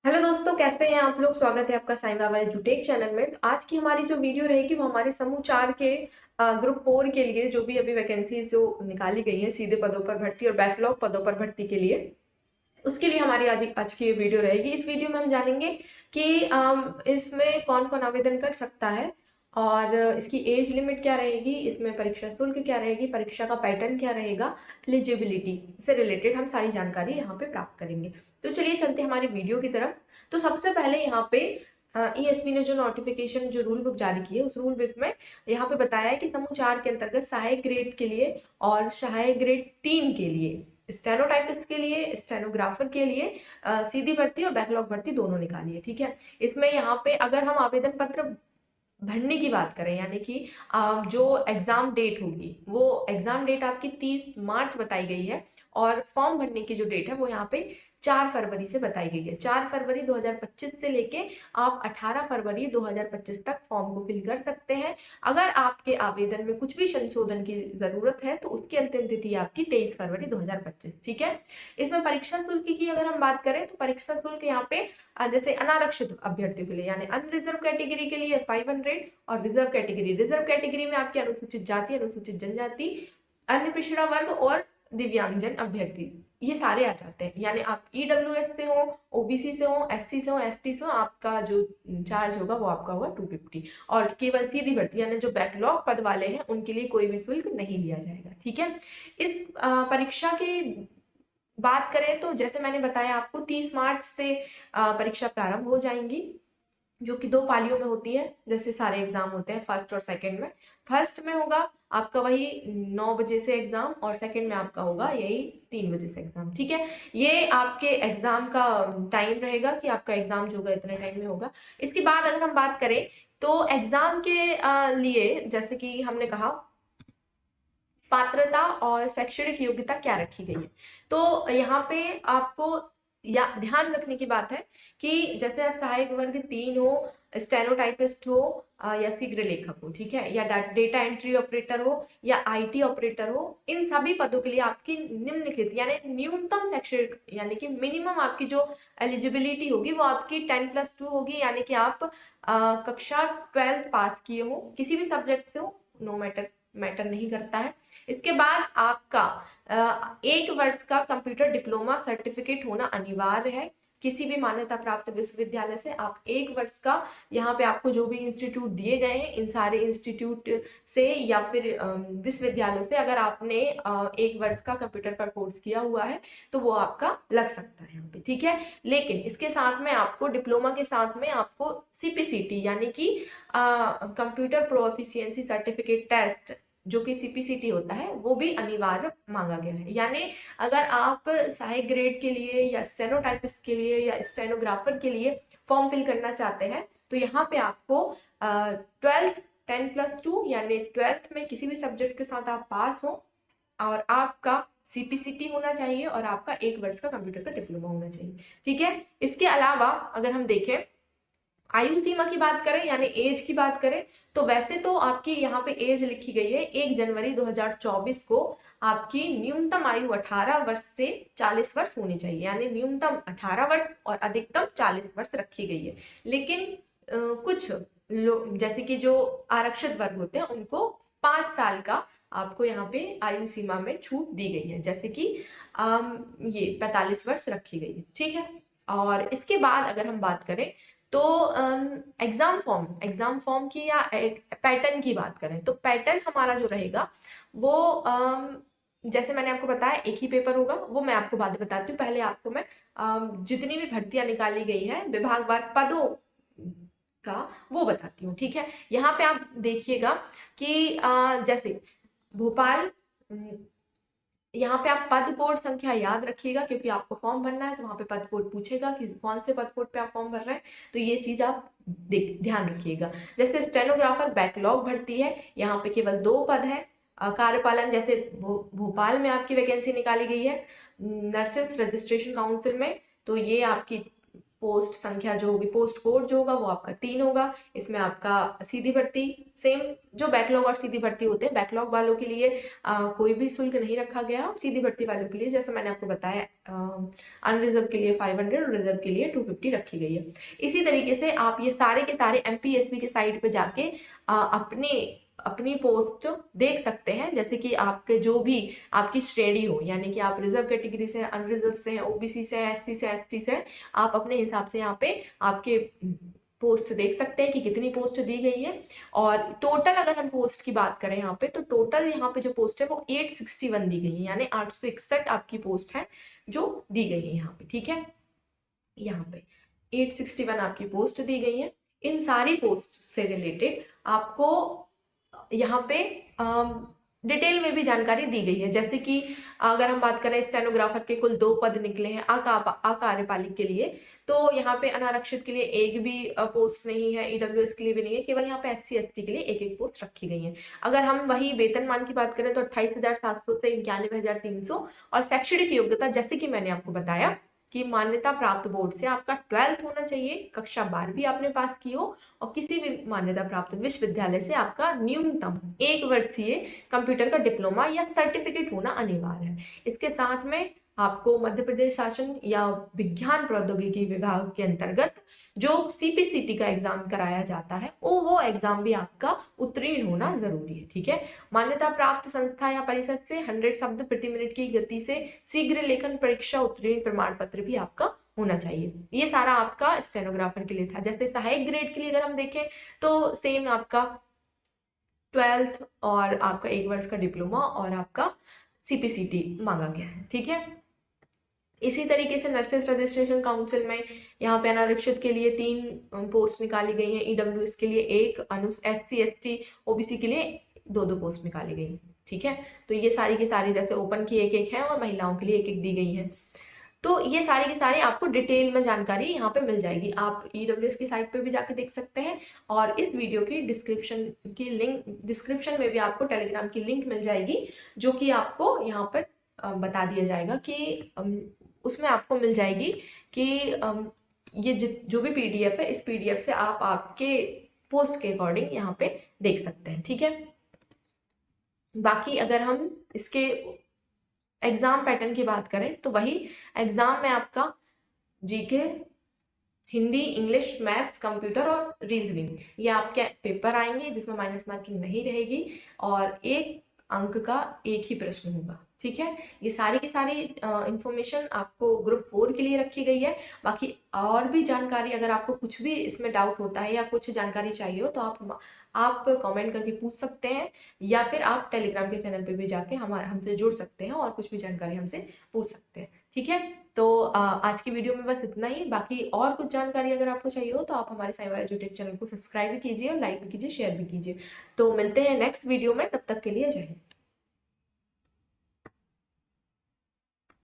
Hello दोस्तों, कैसे हैं आप लोग। स्वागत है आपका साईं बाबा एजुटेक चैनल में। तो आज की हमारी जो वीडियो रहेगी वो हमारे समूह 4 के ग्रुप 4 के लिए जो भी अभी वैकेंसी जो निकाली गई है सीधे पदों पर भर्ती और बैकलॉग पदों पर भर्ती के लिए, उसके लिए हमारी आज की ये वीडियो रहेगी। इस वीडियो में हम जानेंगे कि इसमें कौन कौन आवेदन कर सकता है और इसकी एज लिमिट क्या रहेगी, इसमें परीक्षा शुल्क क्या रहेगी, परीक्षा का पैटर्न क्या रहेगा, एलिजिबिलिटी से रिलेटेड हम सारी जानकारी यहाँ पे प्राप्त करेंगे। तो चलिए चलते हैं हमारी वीडियो की तरफ। तो सबसे पहले यहाँ पे ईएसपी ने जो नोटिफिकेशन जो रूल बुक जारी की है उस रूल बुक में यहाँ पे बताया है कि समूह 4 के अंतर्गत सहायक ग्रेड के लिए और सहायक ग्रेड 3 के लिए, स्टेनोटाइपिस्ट के लिए, स्टेनोग्राफर के लिए सीधी भर्ती और बैकलॉग भर्ती दोनों निकाली है। ठीक है, इसमें यहाँ पे अगर हम आवेदन पत्र भरने की बात करें, यानी कि जो एग्जाम डेट होगी वो एग्जाम डेट आपकी 30 मार्च बताई गई है और फॉर्म भरने की जो डेट है वो यहाँ पे 4 फरवरी से बताई गई है। 4 फरवरी 2025 से लेके आप 18 फरवरी 2025 तक फॉर्म को फिल कर सकते हैं। अगर आपके आवेदन में कुछ भी संशोधन की जरूरत है तो उसकी अंतिम तिथि आपकी 23 फरवरी 2025। ठीक है, इसमें परीक्षा शुल्क की अगर हम बात करें तो परीक्षा शुल्क यहाँ पे जैसे अनारक्षित अभ्यर्थियों के लिए यानी अनरिजर्व कैटेगरी के लिए 500 और रिजर्व कैटेगरी में आपके अनुसूचित जाति, अनुसूचित जनजाति, अन्य पिछड़ा वर्ग और दिव्यांगजन अभ्यर्थी ये सारे आ जाते हैं। यानी आप ईडब्ल्यूएस से हो, ओबीसी से हो, एससी से हो, एसटी से हो, आपका जो चार्ज होगा वो आपका होगा 250 और केवल सीधी भर्ती यानी जो बैकलॉग पद वाले हैं उनके लिए कोई भी शुल्क नहीं लिया जाएगा। ठीक है, इस परीक्षा की बात करें तो जैसे मैंने बताया आपको 30 मार्च से परीक्षा प्रारंभ हो जाएंगी, जो कि 2 पालियों में होती है जैसे सारे एग्जाम होते हैं फर्स्ट और सेकंड में। फर्स्ट में होगा आपका वही 9 बजे से एग्जाम और सेकंड में आपका होगा यही 3 बजे से एग्जाम। ठीक है, ये आपके एग्जाम का टाइम रहेगा कि आपका एग्जाम जो होगा इतने टाइम में होगा। इसके बाद अगर हम बात करें तो एग्जाम के लिए जैसे कि हमने कहा पात्रता और शैक्षणिक योग्यता क्या रखी गई है, तो यहाँ पे आपको या ध्यान रखने की बात है कि जैसे आप सहायक वर्ग 3 हो, स्टेनोटाइपिस्ट हो या शीघ्र लेखक हो, ठीक है, या डेटा एंट्री ऑपरेटर हो या आईटी ऑपरेटर हो, इन सभी पदों के लिए आपकी निम्नलिखित यानी न्यूनतम शैक्षणिक यानी कि मिनिमम आपकी जो एलिजिबिलिटी होगी वो आपकी 10+2 होगी, यानी कि आप कक्षा 12th पास किए हो किसी भी सब्जेक्ट से हो, नो मैटर नहीं करता है। इसके बाद आपका 1 वर्ष का कंप्यूटर डिप्लोमा सर्टिफिकेट होना अनिवार्य है। किसी भी मान्यता प्राप्त विश्वविद्यालय से आप 1 वर्ष का, यहाँ पे आपको जो भी इंस्टीट्यूट दिए गए हैं इन सारे इंस्टीट्यूट से या फिर विश्वविद्यालयों से अगर आपने 1 वर्ष का कंप्यूटर का कोर्स किया हुआ है तो वो आपका लग सकता है यहाँ पे। ठीक है, लेकिन इसके साथ में आपको डिप्लोमा के साथ में आपको सीपीसीटी यानी कि कंप्यूटर प्रोफिशिएंसी सर्टिफिकेट टेस्ट जो कि सीपीसीटी होता है वो भी अनिवार्य मांगा गया है। यानी अगर आप सहायक ग्रेड के लिए या स्टेनोटाइपिस्ट के लिए या स्टेनोग्राफर के लिए फॉर्म फिल करना चाहते हैं तो यहाँ पे आपको 12th 10+2 यानी 12th में किसी भी सब्जेक्ट के साथ आप पास हो और आपका सीपीसीटी होना चाहिए और आपका 1 वर्ष का कंप्यूटर का डिप्लोमा होना चाहिए। ठीक है, इसके अलावा अगर हम देखें आयु सीमा की बात करें यानी एज की बात करें तो वैसे तो आपकी यहाँ पे एज लिखी गई है 1 जनवरी 2024 को आपकी न्यूनतम आयु 18 वर्ष से 40 वर्ष होनी चाहिए, यानी न्यूनतम 18 वर्ष और अधिकतम 40 वर्ष रखी गई है। लेकिन कुछ लोग जैसे कि जो आरक्षित वर्ग होते हैं उनको 5 साल का आपको यहाँ पे आयु सीमा में छूट दी गई है, जैसे कि ये 45 वर्ष रखी गई है। ठीक है, और इसके बाद अगर हम बात करें तो एग्जाम फॉर्म की या पैटर्न की बात करें तो पैटर्न हमारा जो रहेगा वो जैसे मैंने आपको बताया एक ही पेपर होगा, वो मैं आपको बाद में बताती हूँ। पहले आपको मैं जितनी भी भर्तियां निकाली गई है विभागवार पदों का वो बताती हूँ। ठीक है, यहाँ पे आप देखिएगा कि जैसे भोपाल, यहाँ पे आप पद कोड संख्या याद रखिएगा क्योंकि आपको फॉर्म भरना है तो वहां पे पद कोड पूछेगा कि कौन से पद कोड पे आप फॉर्म भर रहे हैं, तो ये चीज आप ध्यान रखिएगा। जैसे स्टेनोग्राफर बैकलॉग भर्ती है, यहाँ पे केवल 2 पद है। कार्यपालन जैसे भोपाल में आपकी वैकेंसी निकाली गई है नर्सेस रजिस्ट्रेशन काउंसिल में, तो ये आपकी पोस्ट संख्या जो होगी, पोस्ट कोड जो होगा वो आपका 3 होगा। इसमें आपका सीधी भर्ती सेम जो बैकलॉग और सीधी भर्ती होते हैं, बैकलॉग वालों के लिए कोई भी शुल्क नहीं रखा गया, और सीधी भर्ती वालों के लिए जैसे मैंने आपको बताया अनरिजर्व के लिए 500 और रिजर्व के लिए 250 रखी गई है। इसी तरीके से आप ये सारे के सारे MPSB के साइट पे जाके अपनी पोस्ट देख सकते हैं, जैसे कि आपके जो भी आपकी श्रेणी हो, यानी कि आप रिजर्व कैटेगरी से, अनरिजर्व से हैं, OBC से हैं, SC से, ST से, आप अपने हिसाब से यहाँ पे आपके पोस्ट देख सकते हैं कि कितनी पोस्ट दी गई है। और टोटल अगर हम पोस्ट की बात करें यहाँ पे, तो टोटल यहाँ पे जो पोस्ट है वो 861 दी गई है, यानी 861 आपकी पोस्ट है जो दी गई है यहाँ पे, ठीक है। यहाँ पे 861 आपकी पोस्ट दी गई है। इन सारी पोस्ट से रिलेटेड आपको यहाँ पे डिटेल में भी जानकारी दी गई है, जैसे कि अगर हम बात करें स्टेनोग्राफर के कुल 2 पद निकले हैं अकार्यपालिक के लिए, तो यहाँ पे अनारक्षित के लिए एक भी पोस्ट नहीं है, EWS के लिए भी नहीं है, केवल यहाँ पे SC ST के लिए एक एक पोस्ट रखी गई है। अगर हम वही वेतनमान की बात करें तो 28,700 से 91,300, और शैक्षणिक योग्यता जैसे कि मैंने आपको बताया कि मान्यता प्राप्त बोर्ड से आपका 12th होना चाहिए, कक्षा 12वीं आपने पास की हो, और किसी भी मान्यता प्राप्त विश्वविद्यालय से आपका न्यूनतम 1 वर्षीय कंप्यूटर का डिप्लोमा या सर्टिफिकेट होना अनिवार्य है। इसके साथ में आपको मध्य प्रदेश शासन या विज्ञान प्रौद्योगिकी विभाग के अंतर्गत जो CPCT का एग्जाम कराया जाता है वो एग्जाम भी आपका उत्तीर्ण होना जरूरी है, ठीक है। मान्यता प्राप्त संस्था या परिषद से 100 शब्द प्रति मिनट की गति से शीघ्र लेखन परीक्षा उत्तीर्ण प्रमाण पत्र भी आपका होना चाहिए। ये सारा आपका स्टेनोग्राफर के लिए था। जैसे सहायक ग्रेड के लिए अगर हम देखें तो सेम आपका 12th और आपका 1 वर्ष का डिप्लोमा और आपका CPCT मांगा गया है, ठीक है। इसी तरीके से नर्सेस रजिस्ट्रेशन काउंसिल में यहाँ पे अनारक्षित के लिए 3 पोस्ट निकाली गई हैं, EWS के लिए 1, SC ST OBC के लिए 2 पोस्ट निकाली गई, ठीक है। तो ये सारी की सारी जैसे ओपन की 1 है और महिलाओं के लिए 1 दी गई है। तो ये सारी की सारी आपको डिटेल में जानकारी यहाँ पे मिल जाएगी। आप EWS की साइट पे भी जाके देख सकते हैं, और इस वीडियो की डिस्क्रिप्शन में भी आपको टेलीग्राम की लिंक मिल जाएगी, जो कि आपको यहाँ पर बता दिया जाएगा कि उसमें आपको मिल जाएगी कि ये जो भी PDF है, इस PDF से आप आपके पोस्ट के अकॉर्डिंग यहाँ पे देख सकते हैं, ठीक है। बाकी अगर हम इसके एग्जाम पैटर्न की बात करें तो वही एग्जाम में आपका GK, Hindi, English, maths, computer और रीजनिंग, ये आपके पेपर आएंगे जिसमें माइनस मार्किंग नहीं रहेगी, और 1 अंक का एक ही प्रश्न होगा, ठीक है। ये सारी की सारी इंफॉर्मेशन आपको ग्रुप 4 के लिए रखी गई है। बाकी और भी जानकारी, अगर आपको कुछ भी इसमें डाउट होता है या कुछ जानकारी चाहिए हो तो आप कमेंट करके पूछ सकते हैं, या फिर आप टेलीग्राम के चैनल पे भी जाके हमसे जुड़ सकते हैं और कुछ भी जानकारी हमसे पूछ सकते हैं, ठीक है। तो आज की वीडियो में बस इतना ही। बाकी और कुछ जानकारी अगर आपको चाहिए हो तो आप हमारे साइवा एजुटेक चैनल को सब्सक्राइब भी कीजिए और लाइक भी कीजिए, शेयर भी कीजिए। तो मिलते हैं नेक्स्ट वीडियो में, तब तक के लिए जय हिंद।